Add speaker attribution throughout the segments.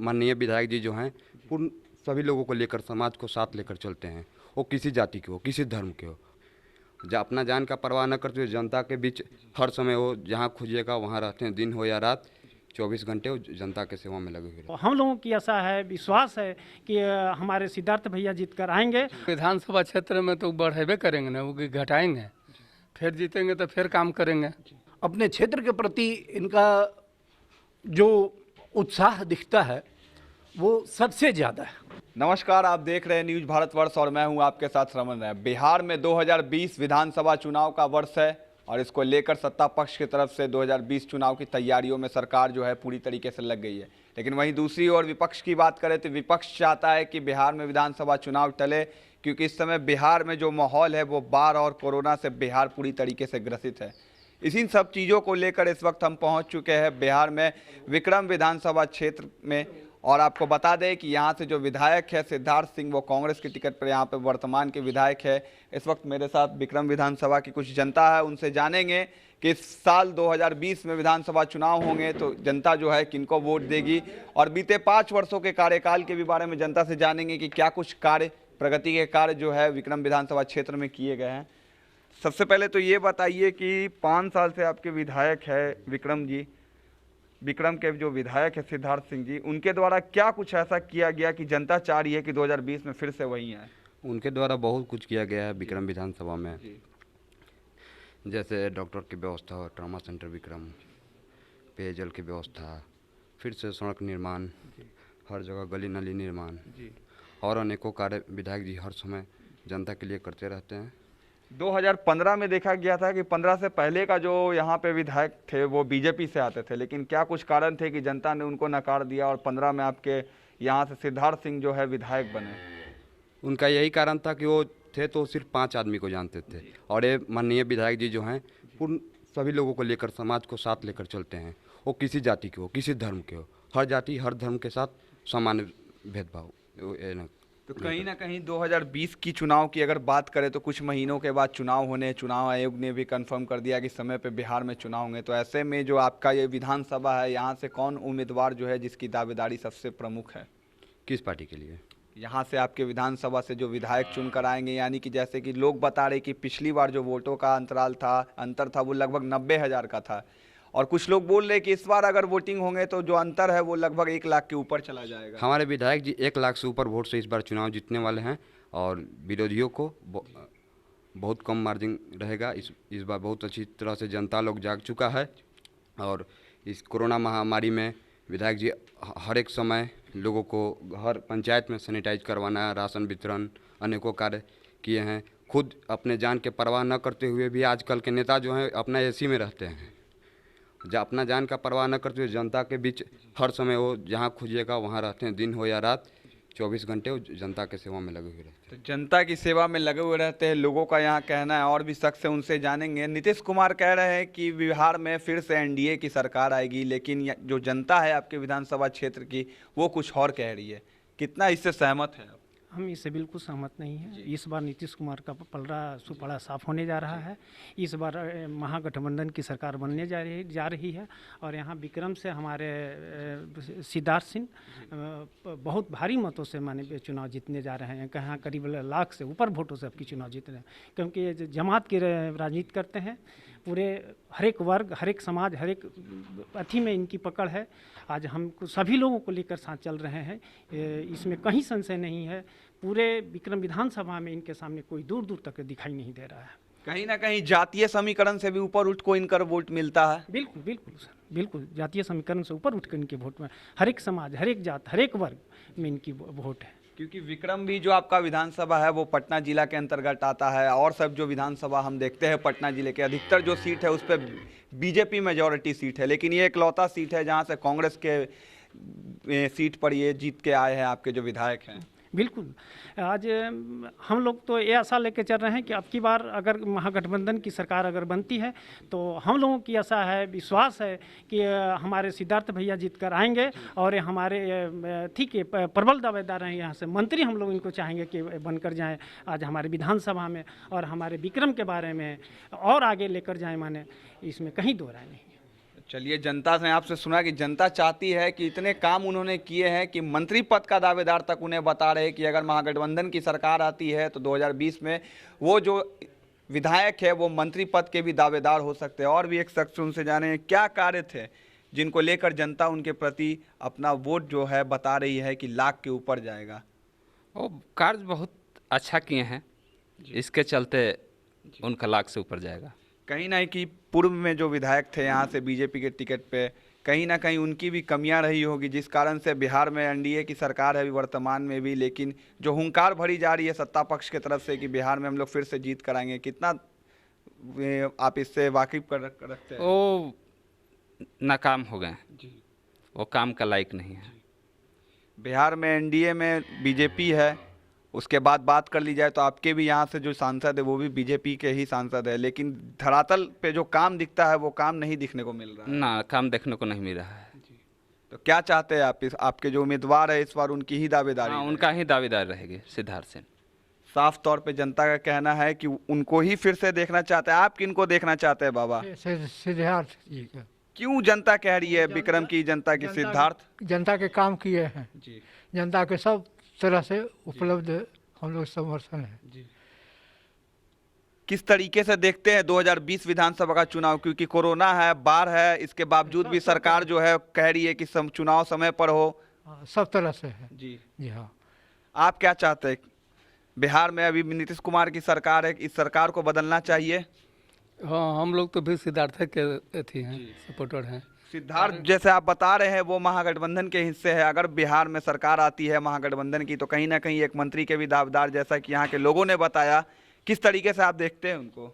Speaker 1: माननीय विधायक जी जो हैं पूर्ण सभी लोगों को लेकर, समाज को साथ लेकर चलते हैं। वो किसी जाति के हो, किसी धर्म के हो, अपना जान का परवाह न करते हुए जनता के बीच हर समय वो जहाँ खोजिएगा वहाँ रहते हैं। दिन हो या रात, 24 घंटे वो जनता के सेवा में लगे हुए रहते हैं।
Speaker 2: हम लोगों की आशा है, विश्वास है कि हमारे सिद्धार्थ भैया जीत कर आएंगे।
Speaker 3: विधानसभा क्षेत्र में तो बढ़ेबे करेंगे ना, वो घटाएंगे, फिर जीतेंगे तो फिर काम करेंगे।
Speaker 4: अपने क्षेत्र के प्रति इनका जो उत्साह दिखता है वो सबसे ज़्यादा है।
Speaker 5: नमस्कार, आप देख रहे हैं न्यूज़ भारतवर्ष और मैं हूं आपके साथ रमन राय। बिहार में 2020 विधानसभा चुनाव का वर्ष है और इसको लेकर सत्ता पक्ष की तरफ से 2020 चुनाव की तैयारियों में सरकार जो है पूरी तरीके से लग गई है। लेकिन वहीं दूसरी ओर विपक्ष की बात करें तो विपक्ष चाहता है कि बिहार में विधानसभा चुनाव टले, क्योंकि इस समय बिहार में जो माहौल है वो बाढ़ और कोरोना से बिहार पूरी तरीके से ग्रसित है। इसी सब चीज़ों को लेकर इस वक्त हम पहुंच चुके हैं बिहार में विक्रम विधानसभा क्षेत्र में। और आपको बता दें कि यहाँ से जो विधायक है सिद्धार्थ सिंह, वो कांग्रेस की टिकट पर यहाँ पे वर्तमान के विधायक है। इस वक्त मेरे साथ विक्रम विधानसभा की कुछ जनता है, उनसे जानेंगे कि इस साल 2020 में विधानसभा चुनाव होंगे तो जनता जो है किनको वोट देगी, और बीते 5 वर्षों के कार्यकाल के भी बारे में जनता से जानेंगे कि क्या कुछ कार्य, प्रगति के कार्य जो है विक्रम विधानसभा क्षेत्र में किए गए हैं। सबसे पहले तो ये बताइए कि 5 साल से आपके विधायक है विक्रम जी, विक्रम के जो विधायक है सिद्धार्थ सिंह जी, उनके द्वारा क्या कुछ ऐसा किया गया कि जनता चाह रही है कि 2020 में फिर से वही आए?
Speaker 1: उनके द्वारा बहुत कुछ किया गया है विक्रम विधानसभा में, जैसे डॉक्टर की व्यवस्था, ट्रॉमा सेंटर विक्रम, पेयजल की व्यवस्था, फिर से सड़क निर्माण, हर जगह गली नाली निर्माण और अनेकों कार्य विधायक जी हर समय जनता के लिए करते रहते हैं।
Speaker 5: 2015 में देखा गया था कि 15 से पहले का जो यहाँ पे विधायक थे वो बीजेपी से आते थे, लेकिन क्या कुछ कारण थे कि जनता ने उनको नकार दिया और 15 में आपके यहाँ से सिद्धार्थ सिंह जो है विधायक बने?
Speaker 1: उनका यही कारण था कि वो थे तो सिर्फ 5 आदमी को जानते थे, और ये माननीय विधायक जी जो हैं पूर्ण सभी लोगों को लेकर, समाज को साथ लेकर चलते हैं। वो किसी जाति के हो, किसी धर्म के हो, हर जाति हर धर्म के साथ समान भेदभाव।
Speaker 5: तो कहीं ना कहीं 2020 की चुनाव की अगर बात करें तो कुछ महीनों के बाद चुनाव होने, चुनाव आयोग ने भी कंफर्म कर दिया कि समय पे बिहार में चुनाव होंगे। तो ऐसे में जो आपका ये विधानसभा है, यहाँ से कौन उम्मीदवार जो है जिसकी दावेदारी सबसे प्रमुख है?
Speaker 1: किस पार्टी के लिए?
Speaker 5: यहाँ से आपके विधानसभा से जो विधायक चुन कर आएंगे, यानी कि जैसे कि लोग बता रहे कि पिछली बार जो वोटों का अंतर था वो लगभग 90,000 का था, और कुछ लोग बोल रहे कि इस बार अगर वोटिंग होंगे तो जो अंतर है वो लगभग 1 लाख के ऊपर चला जाएगा।
Speaker 1: हमारे विधायक जी 1 लाख से ऊपर वोट से इस बार चुनाव जीतने वाले हैं, और विरोधियों को बहुत कम मार्जिन रहेगा। इस बार बहुत अच्छी तरह से जनता लोग जाग चुका है, और इस कोरोना महामारी में विधायक जी हर एक समय लोगों को हर पंचायत में सैनिटाइज करवाना, राशन वितरण, अनेकों कार्य किए हैं। खुद अपने जान के परवाह न करते हुए भी आजकल के नेता जो हैं अपना एसी में रहते हैं, अपना जान का परवाह न करते हुए जनता के बीच हर समय वो जहाँ खोजिएगा वहाँ रहते हैं। दिन हो या रात, 24 घंटे वो जनता के सेवा में लगे हुए रहते हैं।
Speaker 5: तो जनता की सेवा में लगे हुए रहते हैं, लोगों का यहाँ कहना है। और भी शख्स है, उनसे जानेंगे। नीतीश कुमार कह रहे हैं कि बिहार में फिर से एनडीए की सरकार आएगी, लेकिन जो जनता है आपके विधानसभा क्षेत्र की वो कुछ और कह रही है। कितना इससे सहमत है?
Speaker 2: हम इससे बिल्कुल सहमत नहीं हैं। इस बार नीतीश कुमार का पलड़ा सुपड़ा साफ होने जा रहा है। इस बार महागठबंधन की सरकार बनने जा रही है, और यहाँ विक्रम से हमारे सिद्धार्थ सिंह बहुत भारी मतों से माने चुनाव जीतने जा रहे हैं। कहाँ करीब लाख से ऊपर वोटों से आपकी चुनाव जीत रहे हैं, क्योंकि ये जमात की राजनीति करते हैं। पूरे हर एक वर्ग, हर एक समाज, हर एक अथी में इनकी पकड़ है। आज हम सभी लोगों को लेकर साथ चल रहे हैं, इसमें कहीं संशय नहीं है। पूरे विक्रम विधानसभा में इनके सामने कोई दूर दूर तक दिखाई नहीं दे रहा है।
Speaker 5: कहीं ना कहीं जातीय समीकरण से भी ऊपर उठ को इनका वोट मिलता है।
Speaker 2: बिल्कुल बिल्कुल सर, बिल्कुल जातीय समीकरण से ऊपर उठकर इनके वोट में हर एक समाज, हर एक जात, हर एक वर्ग में इनकी वोट है।
Speaker 5: क्योंकि विक्रम भी जो आपका विधानसभा है वो पटना जिला के अंतर्गत आता है, और सब जो विधानसभा हम देखते हैं पटना जिले के अधिकतर जो सीट है उस पर बीजेपी मेजॉरिटी सीट है, लेकिन ये इकलौता सीट है जहां से कांग्रेस के सीट पर ये जीत के आए हैं आपके जो विधायक हैं।
Speaker 2: बिल्कुल, आज हम लोग तो ये आशा लेके चल रहे हैं कि अब की बार अगर महागठबंधन की सरकार अगर बनती है तो हम लोगों की आशा है, विश्वास है कि हमारे सिद्धार्थ भैया जीत कर आएंगे, और हमारे ठीक है प्रबल दावेदार हैं यहाँ से मंत्री, हम लोग इनको चाहेंगे कि बनकर जाएं आज हमारे विधानसभा में, और हमारे विक्रम के बारे में और आगे लेकर जाएं, माने इसमें कहीं दो राय नहीं।
Speaker 5: चलिए, जनता ने आपसे सुना कि जनता चाहती है कि इतने काम उन्होंने किए हैं कि मंत्री पद का दावेदार तक उन्हें बता रहे कि अगर महागठबंधन की सरकार आती है तो 2020 में वो जो विधायक है वो मंत्री पद के भी दावेदार हो सकते हैं। और भी एक शख्स उनसे जाने क्या कार्य थे जिनको लेकर जनता उनके प्रति अपना वोट जो है बता रही है कि लाख के ऊपर जाएगा।
Speaker 6: वो कार्य बहुत अच्छा किए हैं, इसके चलते उनका लाख से ऊपर जाएगा।
Speaker 5: कहीं ना कि पूर्व में जो विधायक थे यहाँ से बीजेपी के टिकट पे कहीं ना कहीं उनकी भी कमियां रही होगी, जिस कारण से बिहार में एनडीए की सरकार है अभी वर्तमान में भी, लेकिन जो हुंकार भरी जा रही है सत्ता पक्ष की तरफ से कि बिहार में हम लोग फिर से जीत कराएंगे, कितना आप इससे वाकिफ कर रखते हैं?
Speaker 6: वो नाकाम हो गए, वो काम का लायक नहीं है।
Speaker 5: बिहार में एनडीए में बीजेपी है, उसके बाद बात कर ली जाए तो आपके भी यहाँ से जो सांसद है वो भी बीजेपी के ही सांसद है, लेकिन धरातल पे जो काम दिखता है वो काम नहीं दिखने को मिल रहा है।
Speaker 6: ना, काम देखने को नहीं मिल रहा है।
Speaker 5: तो क्या चाहते हैं आप? आपके जो उम्मीदवार है इस बार उनकी ही दावेदारी?
Speaker 6: हाँ, उनका ही दावेदार रहेगी, सिद्धार्थ सिंह।
Speaker 5: साफ तौर पे जनता का कहना है कि उनको ही फिर से देखना चाहते हैं। आप किनको देखना चाहते हैं बाबा?
Speaker 7: सिद्धार्थ जी का।
Speaker 5: क्यों जनता कह रही है विक्रम की जनता की सिद्धार्थ?
Speaker 7: जनता के काम किए हैं
Speaker 5: जी,
Speaker 7: जनता के सब तरह से उपलब्ध हम लोग समर्थन है
Speaker 5: जी। किस तरीके से देखते हैं 2020 विधानसभा का चुनाव? क्योंकि कोरोना है, बाढ़ है, इसके बावजूद भी सरकार जो है कह रही है कि चुनाव समय पर हो।
Speaker 7: हाँ, सब तरह से है
Speaker 5: जी
Speaker 7: जी हाँ।
Speaker 5: आप क्या चाहते हैं? बिहार में अभी नीतीश कुमार की सरकार है, इस सरकार को बदलना चाहिए?
Speaker 3: हाँ, हम लोग तो भी सिद्धार्थ के अथी हैं, सपोर्टर हैं।
Speaker 5: सिद्धार्थ जैसे आप बता रहे हैं वो महागठबंधन के हिस्से है, अगर बिहार में सरकार आती है महागठबंधन की तो कहीं ना कहीं एक मंत्री के भी दावेदार, जैसा कि यहाँ के लोगों ने बताया, किस तरीके से आप देखते हैं उनको?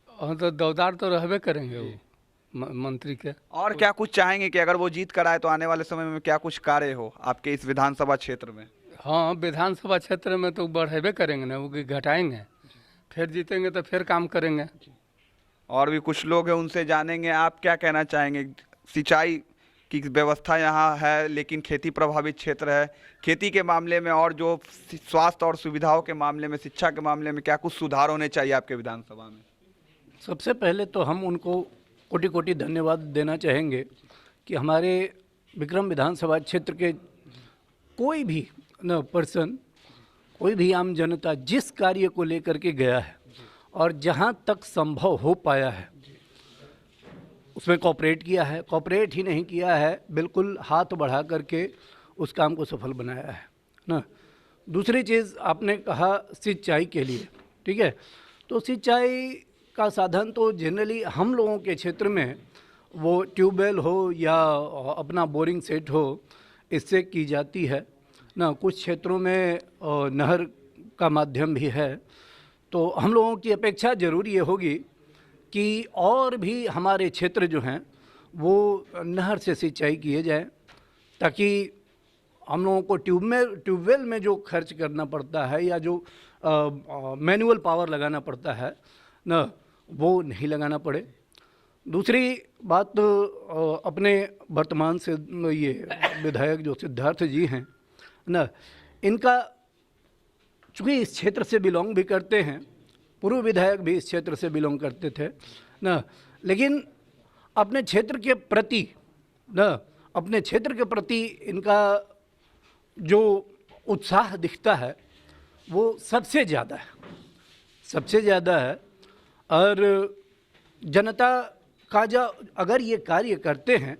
Speaker 3: हाँ, तो दावेदार तो रहबे करेंगे वो मंत्री के।
Speaker 5: और क्या कुछ चाहेंगे कि अगर वो जीत कर आए तो आने वाले समय में क्या कुछ कार्य हो आपके इस विधानसभा क्षेत्र में?
Speaker 3: हाँ, विधानसभा क्षेत्र में तो बढ़ेबे करेंगे ना, वो घटाएंगे, फिर जीतेंगे तो फिर काम करेंगे।
Speaker 5: और भी कुछ लोग हैं उनसे जानेंगे, आप क्या कहना चाहेंगे? सिंचाई की व्यवस्था यहाँ है लेकिन खेती प्रभावित क्षेत्र है, खेती के मामले में और जो स्वास्थ्य और सुविधाओं के मामले में, शिक्षा के मामले में क्या कुछ सुधार होने चाहिए आपके विधानसभा में?
Speaker 4: सबसे पहले तो हम उनको कोटि कोटि धन्यवाद देना चाहेंगे कि हमारे विक्रम विधानसभा क्षेत्र के कोई भी पर्सन, कोई भी आम जनता जिस कार्य को लेकर के गया है और जहाँ तक संभव हो पाया है उसमें कॉपरेट किया है। कॉपरेट ही नहीं किया है, बिल्कुल हाथ बढ़ा करके उस काम को सफल बनाया है ना। दूसरी चीज़ आपने कहा सिंचाई के लिए, ठीक है, तो सिंचाई का साधन तो जनरली हम लोगों के क्षेत्र में वो ट्यूबवेल हो या अपना बोरिंग सेट हो, इससे की जाती है ना। कुछ क्षेत्रों में नहर का माध्यम भी है। तो हम लोगों की अपेक्षा ज़रूर ये होगी कि और भी हमारे क्षेत्र जो हैं वो नहर से सिंचाई किए जाए, ताकि हम लोगों को ट्यूबवेल में जो खर्च करना पड़ता है या जो मैनुअल पावर लगाना पड़ता है ना, वो नहीं लगाना पड़े। दूसरी बात, अपने वर्तमान से ये विधायक जो सिद्धार्थ जी हैं ना, इनका चूँकि इस क्षेत्र से बिलोंग भी करते हैं, पूर्व विधायक भी इस क्षेत्र से बिलोंग करते थे ना, लेकिन अपने क्षेत्र के प्रति ना, अपने क्षेत्र के प्रति इनका जो उत्साह दिखता है वो सबसे ज़्यादा है। और जनता का जो अगर ये कार्य करते हैं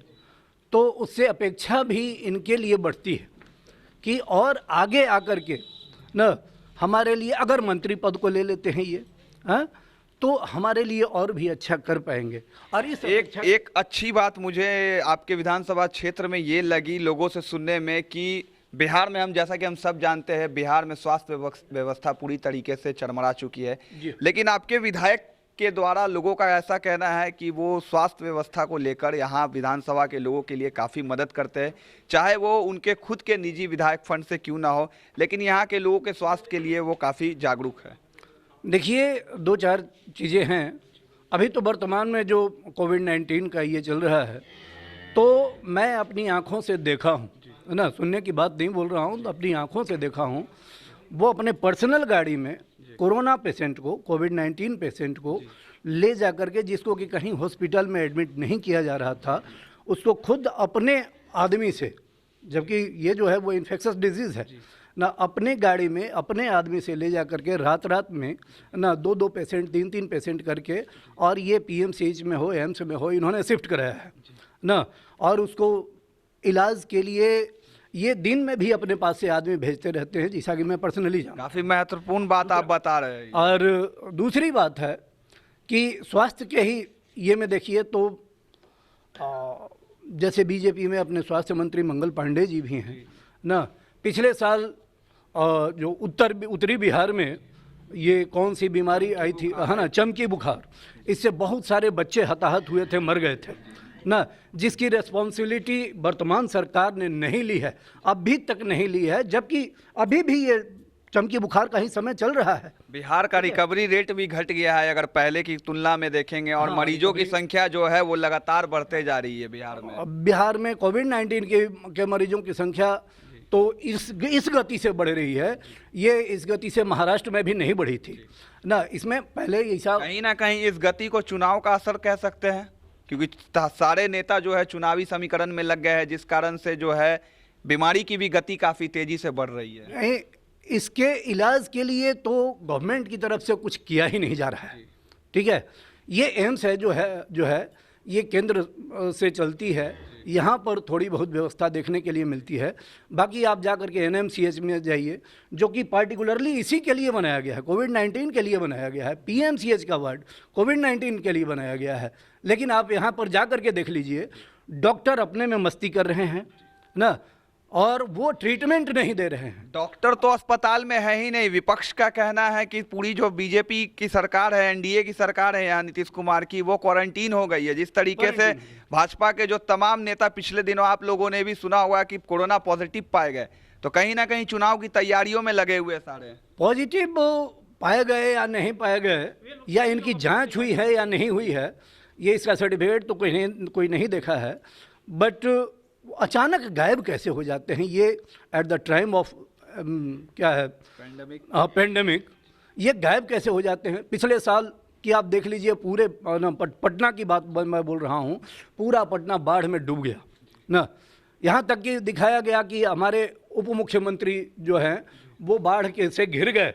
Speaker 4: तो उससे अपेक्षा भी इनके लिए बढ़ती है कि और आगे आकर के ना हमारे लिए, अगर मंत्री पद को ले लेते हैं ये, हाँ, तो हमारे लिए और भी अच्छा कर पाएंगे। और इस
Speaker 5: एक अच्छी बात मुझे आपके विधानसभा क्षेत्र में ये लगी लोगों से सुनने में कि बिहार में, हम जैसा कि हम सब जानते हैं, बिहार में स्वास्थ्य व्यवस्था पूरी तरीके से चरमरा चुकी है, लेकिन आपके विधायक के द्वारा लोगों का ऐसा कहना है कि वो स्वास्थ्य व्यवस्था को लेकर यहाँ विधानसभा के लोगों के लिए काफ़ी मदद करते हैं, चाहे वो उनके खुद के निजी विधायक फंड से क्यों ना हो, लेकिन यहाँ के लोगों के स्वास्थ्य के लिए वो काफ़ी जागरूक है।
Speaker 4: देखिए, दो चार चीज़ें हैं। अभी तो वर्तमान में जो कोविड-19 का ये चल रहा है, तो मैं अपनी आँखों से देखा हूँ ना, सुनने की बात नहीं बोल रहा हूँ, तो अपनी आँखों से देखा हूँ। वो अपने पर्सनल गाड़ी में कोरोना पेशेंट को, कोविड-19 पेशेंट को ले जा करके, जिसको कि कहीं हॉस्पिटल में एडमिट नहीं किया जा रहा था, उसको खुद अपने आदमी से, जबकि ये जो है वो इन्फेक्शस डिजीज़ है ना, अपने गाड़ी में अपने आदमी से ले जा करके रात रात में ना 2-2 पेशेंट 3-3 पेशेंट करके, और ये पीएमसीएच में हो, एम्स में हो, इन्होंने शिफ्ट कराया है ना, और उसको इलाज के लिए ये दिन में भी अपने पास से आदमी भेजते रहते हैं, जैसा कि मैं पर्सनली जानता हूं।
Speaker 5: काफी महत्वपूर्ण बात आप बता रहे हैं।
Speaker 4: और दूसरी बात है कि स्वास्थ्य के ही ये में देखिए तो जैसे बीजेपी में अपने स्वास्थ्य मंत्री मंगल पांडे जी भी हैं ना, पिछले साल जो उत्तरी बिहार में ये कौन सी बीमारी आई थी, है ना, चमकी बुखार, इससे बहुत सारे बच्चे हताहत हुए थे, मर गए थे ना, जिसकी रिस्पॉन्सिबिलिटी वर्तमान सरकार ने नहीं ली है, अभी तक नहीं ली है, जबकि अभी भी ये चमकी बुखार का ही समय चल रहा है।
Speaker 5: बिहार का रिकवरी रेट भी घट गया है अगर पहले की तुलना में देखेंगे, और मरीजों की संख्या जो है वो लगातार बढ़ते जा रही है बिहार में।
Speaker 4: बिहार में कोविड-19 के मरीजों की संख्या तो इस गति से बढ़ रही है, ये इस गति से महाराष्ट्र में भी नहीं बढ़ी थी ना। इसमें पहले ऐसा
Speaker 5: कहीं ना कहीं इस गति को चुनाव का असर कह सकते हैं, क्योंकि सारे नेता जो है चुनावी समीकरण में लग गए हैं, जिस कारण से जो है बीमारी की भी गति काफी तेजी से बढ़ रही है।
Speaker 4: नहीं, इसके इलाज के लिए तो गवर्नमेंट की तरफ से कुछ किया ही नहीं जा रहा है, ठीक है। ये एम्स है जो है ये केंद्र से चलती है, यहाँ पर थोड़ी बहुत व्यवस्था देखने के लिए मिलती है। बाकी आप जा करके एनएमसीएच में जाइए, जो कि पार्टिकुलरली इसी के लिए बनाया गया है, कोविड-19 के लिए बनाया गया है। पीएमसीएच का वार्ड कोविड-19 के लिए बनाया गया है, लेकिन आप यहाँ पर जा करके देख लीजिए, डॉक्टर अपने में मस्ती कर रहे हैं ना, और वो ट्रीटमेंट नहीं दे रहे हैं।
Speaker 5: डॉक्टर तो अस्पताल में है ही नहीं। विपक्ष का कहना है कि पूरी जो बीजेपी की सरकार है, एनडीए की सरकार है यहाँ नीतीश कुमार की, वो क्वारंटीन हो गई है। जिस तरीके से भाजपा के जो तमाम नेता, पिछले दिनों आप लोगों ने भी सुना होगा कि कोरोना पॉजिटिव पाए गए, तो कहीं ना कहीं चुनाव की तैयारियों में लगे हुए सारे।
Speaker 4: पॉजिटिव पाए गए या नहीं पाए गए, या इनकी जांच हुई है या नहीं हुई है, ये इसका सर्टिफिकेट तो कोई नहीं देखा है, बट अचानक गायब कैसे हो जाते हैं ये एट द टाइम ऑफ क्या है पेंडेमिक, ये गायब कैसे हो जाते हैं। पिछले साल की आप देख लीजिए, पूरे पटना की बात मैं बोल रहा हूँ, पूरा पटना बाढ़ में डूब गया ना। यहाँ तक कि दिखाया गया कि हमारे उप मुख्यमंत्री जो हैं वो बाढ़ के से घिर गए,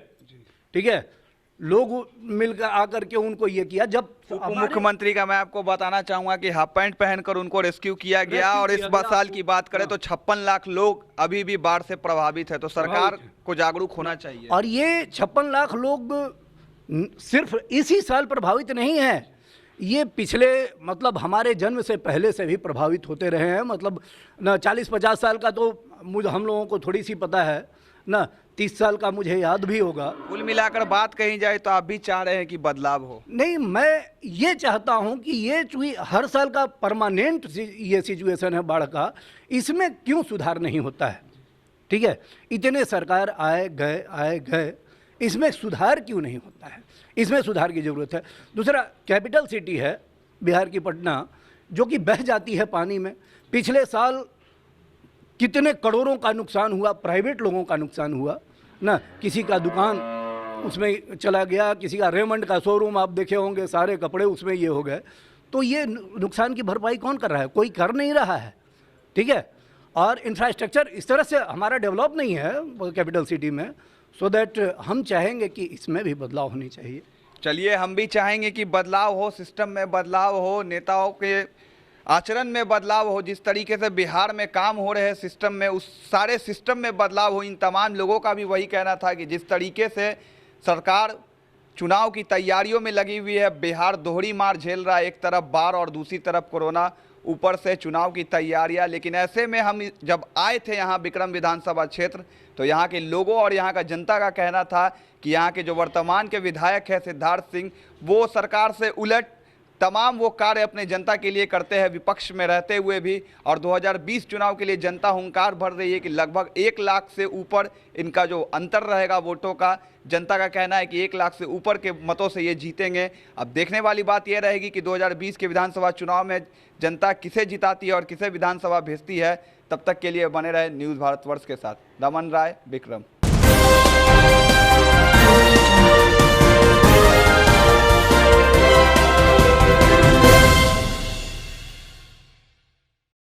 Speaker 4: ठीक है। लोग मिलकर आकर के उनको ये किया। जब
Speaker 5: उप मुख्यमंत्री का मैं आपको बताना चाहूंगा कि हाफ पैंट पहनकर उनको रेस्क्यू किया गया, और इस साल की बात करें तो 56 लाख लोग अभी भी बाढ़ से प्रभावित है, तो सरकार को जागरूक होना चाहिए।
Speaker 4: और ये 56 लाख लोग सिर्फ इसी साल प्रभावित नहीं है, ये पिछले मतलब हमारे जन्म से पहले से भी प्रभावित होते रहे हैं। मतलब ना 40-50 साल का तो मुझे हम लोगों को थोड़ी सी पता है ना, 30 साल का मुझे याद भी होगा।
Speaker 5: कुल मिलाकर बात कही जाए तो आप भी चाह रहे हैं कि बदलाव हो?
Speaker 4: नहीं, मैं ये चाहता हूं कि ये चूंकि हर साल का परमानेंट ये सिचुएशन है बाढ़ का, इसमें क्यों सुधार नहीं होता है, ठीक है। इतने सरकार आए गए, इसमें सुधार क्यों नहीं होता है, इसमें सुधार की ज़रूरत है। दूसरा, कैपिटल सिटी है बिहार की पटना, जो कि बह जाती है पानी में। पिछले साल कितने करोड़ों का नुकसान हुआ, प्राइवेट लोगों का नुकसान हुआ ना, किसी का दुकान उसमें चला गया, किसी का रेमंड का शोरूम आप देखे होंगे, सारे कपड़े उसमें ये हो गए। तो ये नुकसान की भरपाई कौन कर रहा है? कोई कर नहीं रहा है, ठीक है। और इंफ्रास्ट्रक्चर इस तरह से हमारा डेवलप नहीं है कैपिटल सिटी में, सो दैट हम चाहेंगे कि इसमें भी बदलाव होनी चाहिए।
Speaker 5: चलिए, हम भी चाहेंगे कि बदलाव हो, सिस्टम में बदलाव हो, नेताओं के आचरण में बदलाव हो। जिस तरीके से बिहार में काम हो रहे हैं सिस्टम में, उस सारे सिस्टम में बदलाव हो। इन तमाम लोगों का भी वही कहना था कि जिस तरीके से सरकार चुनाव की तैयारियों में लगी हुई है, बिहार दोहरी मार झेल रहा है, एक तरफ बाढ़ और दूसरी तरफ कोरोना, ऊपर से चुनाव की तैयारियां। लेकिन ऐसे में हम जब आए थे यहाँ विक्रम विधानसभा क्षेत्र, तो यहाँ के लोगों और यहाँ का जनता का कहना था कि यहाँ के जो वर्तमान के विधायक हैं सिद्धार्थ सिंह, वो सरकार से उलट तमाम वो कार्य अपने जनता के लिए करते हैं, विपक्ष में रहते हुए भी। और 2020 चुनाव के लिए जनता हुंकार भर रही है कि लगभग 1 लाख से ऊपर इनका जो अंतर रहेगा वोटों का, जनता का कहना है कि 1 लाख से ऊपर के मतों से ये जीतेंगे। अब देखने वाली बात यह रहेगी कि 2020 के विधानसभा चुनाव में जनता किसे जिताती है और किसे विधानसभा भेजती है। तब तक के लिए बने रहे न्यूज़ भारतवर्ष के साथ। दमन राय, विक्रम।